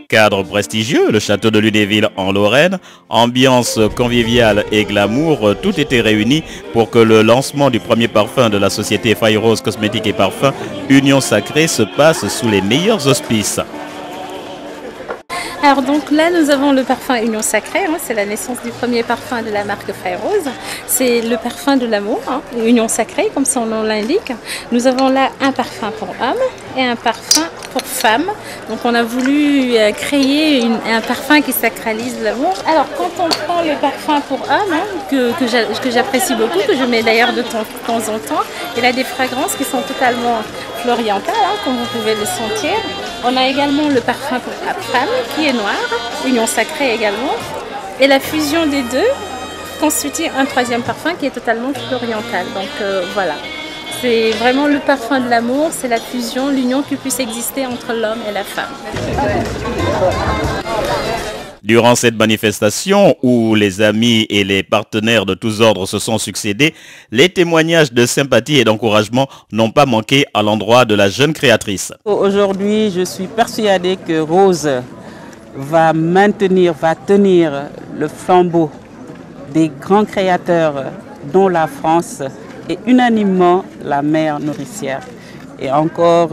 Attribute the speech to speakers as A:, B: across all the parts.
A: Cadre prestigieux, le château de Lunéville en Lorraine, ambiance conviviale et glamour, tout était réuni pour que le lancement du premier parfum de la société Fire Rose Cosmétiques et Parfums Union Sacrée se passe sous les meilleurs auspices.
B: Alors donc là nous avons le parfum Union Sacrée, hein, c'est la naissance du premier parfum de la marque Fire Rose. C'est le parfum de l'amour, hein, Union Sacrée comme son nom l'indique. Nous avons là un parfum pour hommes et un parfum pour femmes. Donc on a voulu créer un parfum qui sacralise l'amour. Alors quand on prend le parfum pour hommes, hein, que j'apprécie beaucoup, que je mets d'ailleurs de temps en temps, il a des fragrances qui sont totalement florientales, hein, comme vous pouvez le sentir. On a également le parfum pour femme qui est noir, Union Sacrée également. Et la fusion des deux constitue un troisième parfum qui est totalement floriental. Donc voilà, c'est vraiment le parfum de l'amour, c'est la fusion, l'union qui puisse exister entre l'homme et la femme.
A: Durant cette manifestation où les amis et les partenaires de tous ordres se sont succédés, les témoignages de sympathie et d'encouragement n'ont pas manqué à l'endroit de la jeune créatrice.
C: Aujourd'hui, je suis persuadée que Rose va tenir le flambeau des grands créateurs dont la France est unanimement la mère nourricière. Et encore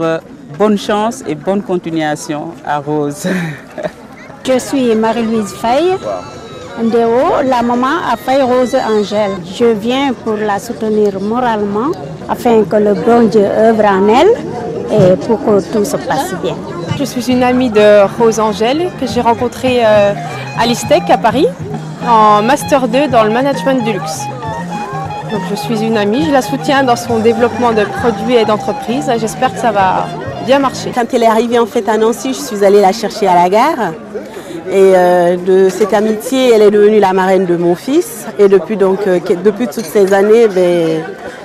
C: bonne chance et bonne continuation à Rose.
D: Je suis Marie-Louise Faye, Ndéo, la maman à Fire Rose Angèle. Je viens pour la soutenir moralement afin que le bon Dieu œuvre en elle et pour que tout se passe bien.
E: Je suis une amie de Rose Angèle que j'ai rencontrée à l'ISTEC à Paris en Master 2 dans le management du luxe. Donc je suis une amie, je la soutiens dans son développement de produits et d'entreprises. J'espère que ça va bien marcher.
C: Quand elle est arrivée en fait à Nancy, je suis allée la chercher à la gare. Et de cette amitié, elle est devenue la marraine de mon fils. Et depuis toutes ces années,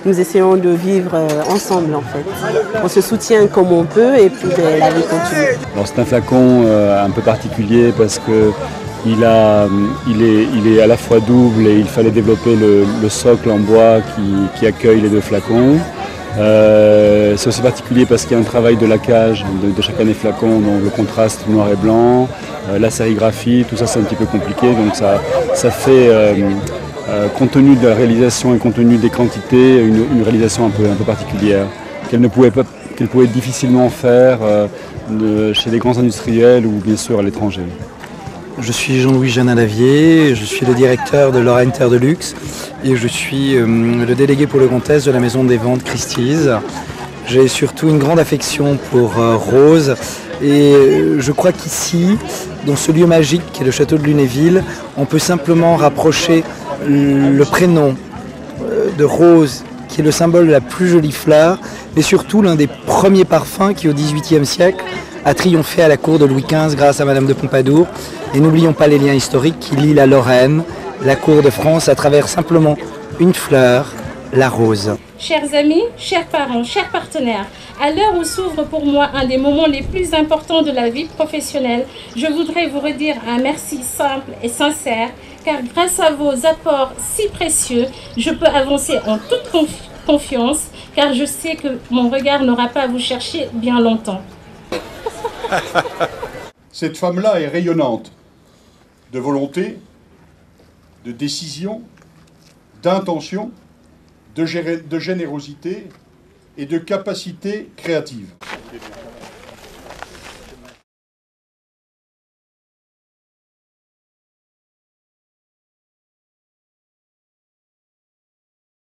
C: nous essayons de vivre ensemble en fait. On se soutient comme on peut et puis la vie continue.
F: Alors c'est un flacon un peu particulier parce que il est à la fois double et il fallait développer le socle en bois qui accueille les deux flacons. C'est aussi particulier parce qu'il y a un travail de laquage de chaque année flacon, donc le contraste noir et blanc, la sérigraphie, tout ça c'est un petit peu compliqué, donc ça fait compte tenu de la réalisation et compte tenu des quantités, une réalisation un peu particulière qu'elle pouvait difficilement faire chez des grands industriels ou bien sûr à l'étranger.
G: Je suis Jean-Louis Jeannin-Lavier, je suis le directeur de Lorraine Terre de Luxe et je suis le délégué pour le Grand Est de la maison des ventes Christie's. J'ai surtout une grande affection pour Rose et je crois qu'ici, dans ce lieu magique qui est le château de Lunéville, on peut simplement rapprocher le prénom de Rose, qui est le symbole de la plus jolie fleur, mais surtout l'un des premiers parfums qui au XVIIIe siècle a triomphé à la cour de Louis XV grâce à Madame de Pompadour. Et n'oublions pas les liens historiques qui lient la Lorraine, la cour de France à travers simplement une fleur, la rose.
B: Chers amis, chers parents, chers partenaires, à l'heure où s'ouvre pour moi un des moments les plus importants de la vie professionnelle, je voudrais vous redire un merci simple et sincère, car grâce à vos apports si précieux, je peux avancer en toute confiance, car je sais que mon regard n'aura pas à vous chercher bien longtemps.
H: Cette femme-là est rayonnante de volonté, de décision, d'intention, de générosité et de capacité créative.